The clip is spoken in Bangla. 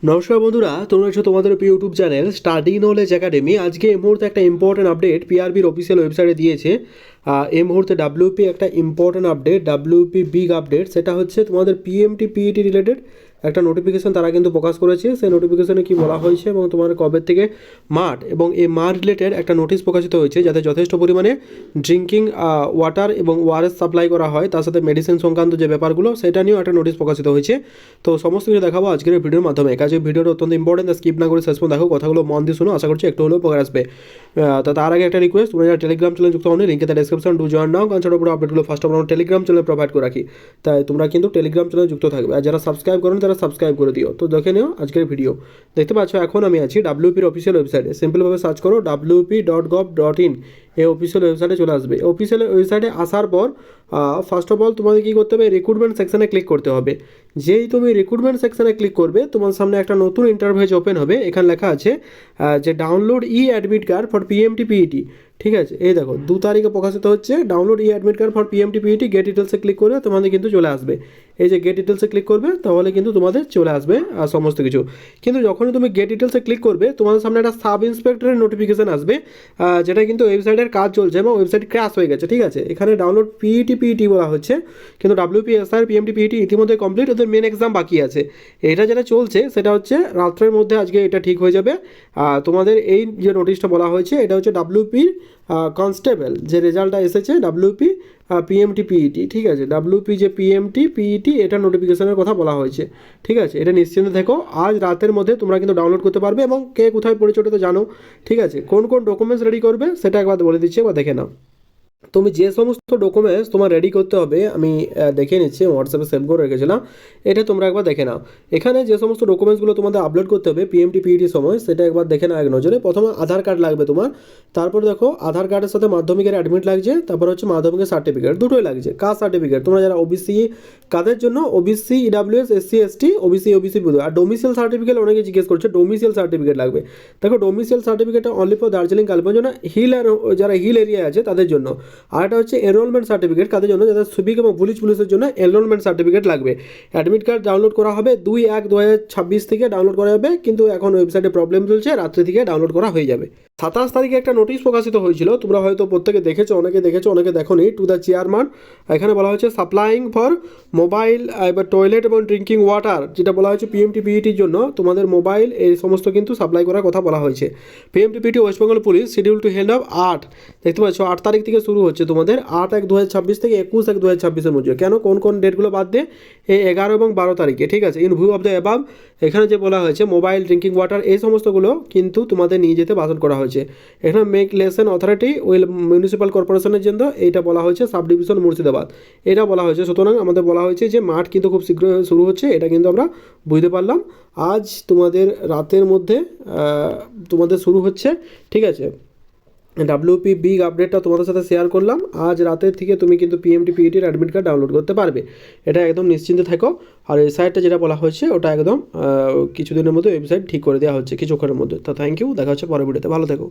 নমস্কার বন্ধুরা, তোমরা হচ্ছে তোমাদের YouTube channel study knowledge academy. আজকে এই মুহূর্তে একটা ইম্পর্টেন্ট আপডেট পিআরবির অফিসিয়াল ওয়েবসাইটে দিয়েছে। এই মুহূর্তে ডাব্লিউপি একটা important update, WP big update, সেটা হচ্ছে তোমাদের পিএমটি পিইটি রিলেটেড একটা নোটিফিকেশন তারা কিন্তু প্রকাশ করেছে। সেই নোটিফিকেশনে কি বলা হয়েছে এবং তোমার কবে থেকে মাঠ এবং এই মাঠ রিলেটেড একটা নোটিশ প্রকাশিত হয়েছে, যাতে যথেষ্ট পরিমাণে ড্রিঙ্কিং ওয়াটার এবং ওআরএস সাপ্লাই করা হয়, তার সাথে মেডিসিন সংক্রান্ত যে ব্যাপারগুলো সেটা নিয়েও একটা নোটিশ প্রকাশিত হয়েছে। তো সমস্ত কিছু দেখাবো আজকের ভিডিওর মাধ্যমে। কাজে ভিডিওটা অত্যন্ত ইম্পর্টেন্ট, স্কিপ না করে শেষ পর্যন্ত দেখো, কথাগুলো মন দিয়ে শোনো, আশা করছি একটু হলেও উপকার আসবে। তো তার আগে একটা রিকোয়েস্ট, তোমরা যারা টেলিগ্রাম চ্যানেল যুক্ত হওনি, লিঙ্কে ডেসক্রিপশন টু জয়েন নাও, কারণ ছোটো আপডেটগুলো first of all Telegram channel provide করে রাখি, তাই তোমরা কিন্তু টেলিগ্রাম চ্যানেল যুক্ত থাকবে। আর যারা সাবস্ক্রাইব করেন তারা সাবস্ক্রাইব করে দিও। তো দেখে নিও আজকের ভিডিও। দেখতে পাচ্ছ এখন আমি আছি ডাব্লিউপির অফিসিয়াল ওয়েবসাইটে। সিম্পলভাবে সার্চ করো wp.gov.in, এই অফিসিয়াল ওয়েবসাইটে চলে আসবে। অফিসিয়াল ওয়েবসাইটে আসার পর ফার্স্ট অফ অল তোমাদের কী করতে হবে, রিক্রুটমেন্ট সেকশনে ক্লিক করতে হবে। যেই তুমি রিক্রুটমেন্ট সেকশনে ক্লিক করবে, তোমার সামনে একটা নতুন ইন্টারভেজ ওপেন হবে। এখানে লেখা আছে যে download E admit card for PMT PET. ঠিক আছে, এই দেখো 2 তারিখে প্রকাশিত হচ্ছে download E admit card for PMT PET. Get ডিটেলসে ক্লিক করবে, তোমাদের কিন্তু চলে আসবে। এই যে গেট ডিটেলসে ক্লিক করবে, তাহলে কিন্তু তোমাদের চলে আসবে সমস্ত কিছু। কিন্তু যখনই তুমি গেট ডিটেলসে ক্লিক করবে, তোমাদের সামনে একটা সাব ইন্সপেক্টরের নোটিফিকেশান আসবে, যেটা কিন্তু ওয়েবসাইটের কাজ চলছে এবং ওয়েবসাইট ক্র্যাশ হয়ে গেছে। ঠিক আছে, এখানে ডাউনলোড পিইটি বলা হচ্ছে, কিন্তু ডাব্লিউপিএসআর পিএমটি পিইটি ইতিমধ্যে কমপ্লিট, ওদের মেন এক্সাম বাকি আছে। এটা যেটা চলছে সেটা হচ্ছে রাত্রের মধ্যে আজকে এটা ঠিক হয়ে যাবে। তোমাদের এই যে নোটিশটা বলা হয়েছে, এটা হচ্ছে ডাব্লিউপি কনস্টেবল যে রেজাল্টটা এসেছে, ডাব্লিউপি পিএমটি পিইটি। ঠিক আছে, ডাব্লিউপি যে পিএমটি পিইটি, এটা নোটিফিকেশনের কথা বলা হয়েছে। ঠিক আছে, এটা নিশ্চিন্তে থেকো, আজ রাতের মধ্যে তোমরা কিন্তু ডাউনলোড করতে পারবে। এবং কে কোথায় পড়েছো তো জানো। ঠিক আছে, কোন কোন ডকুমেন্টস রেডি করবে সেটা একবার বলে দিচ্ছি, একবার দেখে নাও। তুমি যে সমস্ত ডকুমেন্টস তোমার রেডি করতে হবে, আমি দেখে নিচ্ছি, হোয়াটসঅ্যাপে সেভ করে রেখেছিলাম, এটা তোমরা একবার দেখে নাও। এখানে যে সমস্ত ডকুমেন্টসগুলো তোমাদের আপলোড করতে হবে পিএমটি পিইটির সময়, সেটা একবার দেখে নাও এক নজরে। প্রথমে আধার কার্ড লাগবে তোমার, তারপর দেখো আধার কার্ডের সাথে মাধ্যমিকের অ্যাডমিট লাগছে, তারপর হচ্ছে মাধ্যমিকের সার্টিফিকেট, দুটোই লাগছে। কাস্ট সার্টিফিকেট তোমরা যারা ওবিসি, কাদের জন্য, OBC EWS SC ST OBC বুঝো। আর ডোমিসিয়াল সার্টিফিকেট অনেকে জিজ্ঞেস করছে, ডোমিসিয়াল সার্টিফিকেট লাগবে। দেখো ডোমিসিয়াল সার্টিফিকেটটা অনলি ফর দার্জিলিং কালিম্পং না, হিল আর যারা হিল এরিয়া আছে তাদের জন্য। আর এটা হচ্ছে এনরোলমেন্ট সার্টিফিকেট, কাদের জন্য, যাদের সিভিক এবং পুলিশের জন্য এনরোলমেন্ট সার্টিফিকেট লাগবে। অ্যাডমিট কার্ড ডাউনলোড করা হবে 2/1/2026 থেকে ডাউনলোড করা যাবে, কিন্তু এখন ওয়েবসাইটে প্রবলেম চলছে, রাত্রি থেকে ডাউনলোড করা হয়ে যাবে। 27 তারিখে একটা নোটিশ প্রকাশিত হয়েছিল, তোমরা হয়তো প্রত্যেকে দেখেছো, অনেকে দেখোনি। টু দ্য চেয়ারম্যান, এখানে বলা হয়েছে সাপ্লাইং ফর মোবাইল এবার টয়লেট এবং ড্রিঙ্কিং ওয়াটার, যেটা বলা হয়েছে পিএমটি পিইটির জন্য তোমাদের মোবাইল এই সমস্ত কিন্তু সাপ্লাই করার কথা বলা হয়েছে। PMT PET West Bengal police schedule to held of 8, দেখতে পাচ্ছ 8 তারিখ থেকে শুরু হচ্ছে তোমাদের, 8/1/2026 থেকে 21/1/2026 মধ্যে। কেন, কোন কোন ডেটগুলো বাদ দিয়ে, এই 11 এবং 12 তারিখে। ঠিক আছে, in view of the above, এখানে যে বলা হয়েছে মোবাইল ড্রিঙ্কিং ওয়াটার এই সমস্তগুলো কিন্তু তোমাদের নিয়ে যেতে বারণ করা হয়েছে। এখানে make lesson authority will municipal কর্পোরেশনের জন্য এইটা বলা হয়েছে সাব ডিভিশন মুর্শিদাবাদ, এটা বলা হয়েছে। সুতরাং আমাদের বলা হয়েছে যে মাঠ কিন্তু খুব শীঘ্র শুরু হচ্ছে, এটা কিন্তু আমরা বুঝতে পারলাম। আজ তোমাদের রাতের মধ্যে তোমাদের শুরু হচ্ছে। ঠিক আছে, ডাব্লিউপি বিগ আপডেটটা তোমাদের সাথে শেয়ার করলাম। আজ রাতের থেকে তুমি কিন্তু পিএমটি পিইটির অ্যাডমিট কার্ড ডাউনলোড করতে পারবে, এটা একদম নিশ্চিন্তে থাকো। আর এই সাইটটা যেটা বলা হয়েছে ওটা একদম কিছুদিনের মধ্যে ওয়েবসাইট ঠিক করে দেওয়া হচ্ছে, কিছুক্ষণের মধ্যে। তো থ্যাংক ইউ, দেখা হচ্ছে পরের ভিডিওতে, ভালো থেকো।